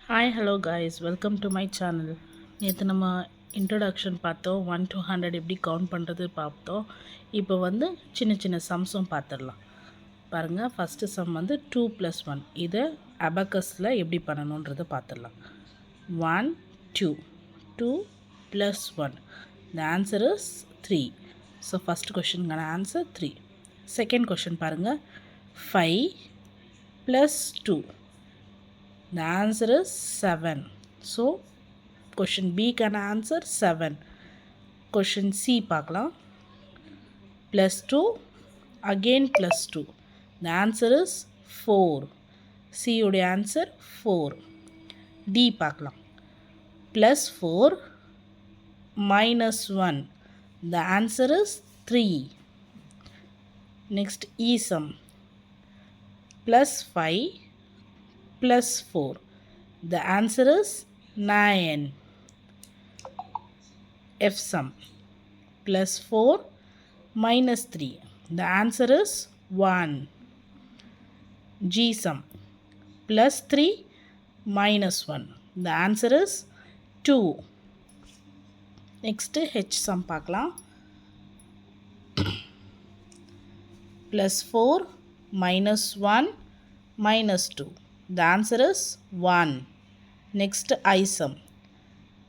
Hi hello guys, welcome to my channel. நேற்று நம்ம introduction பார்த்தோம், 1 to 100 எப்படி கவுண்ட் பண்ணுறது பார்த்தோம். இப்போ வந்து சின்ன சின்ன சம்ஸும் பார்த்துடலாம். பாருங்கள், ஃபஸ்ட்டு சம் வந்து 2 + 1. இதை அபக்கஸில் எப்படி பண்ணணுன்றதை பார்த்துடலாம். 1 2 2 + 1. The answer is 3. So first கொஷனுக்கான ஆன்சர் 3. செகண்ட் கொஷின் பாருங்கள், 5 + 2. The answer is 7. So, question B can answer 7. Question C பார்க்கலாம். +2, again +2. The answer is 4. C உடைய answer 4. D பார்க்கலாம். +4, -1. The answer is 3. Next E sum. +5, +4. The answer is 9. F sum. +4, -3. The answer is 1. G sum. +3, -1. The answer is 2. Next H sum பார்க்கலாம். +4, -1, -2. The answer is 1. Next I sum.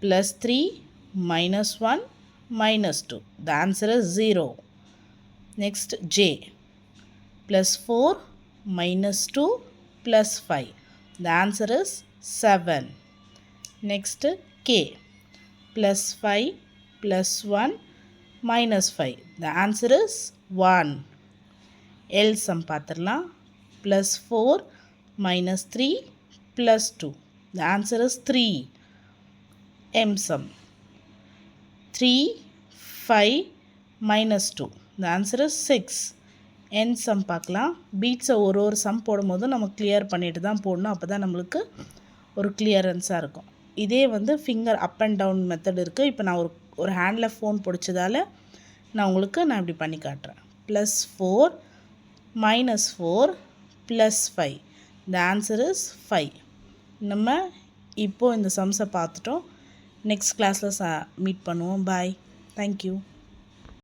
+3, -1, -2. The answer is 0. Next J. +4, -2, +5. The answer is 7. Next K. +5, +1, -5. The answer is 1. L sum பார்த்துடலாம். +4, -3, +2. The answer is 3. M sum. 3, 5, -2. The answer is 6. N sum பார்க்கலாம். பீட்ஸை ஒரு some போடும்போது நம்ம clear பண்ணிட்டு தான் போடணும். அப்போ தான் நம்மளுக்கு ஒரு கிளியரன்ஸாக இருக்கும். இதே வந்து finger up and down method இருக்குது. இப்போ நான் ஒரு ஹேண்டில் ஃபோன் பிடிச்சதால நான் இப்படி பண்ணி காட்டுறேன். +4, -4, +5. The answer is 5. நம்ம இப்போது இந்த சம்ஸை பார்த்துட்டோம். நெக்ஸ்ட் கிளாஸில் மீட் பண்ணுவோம். பாய். தேங்க்யூ.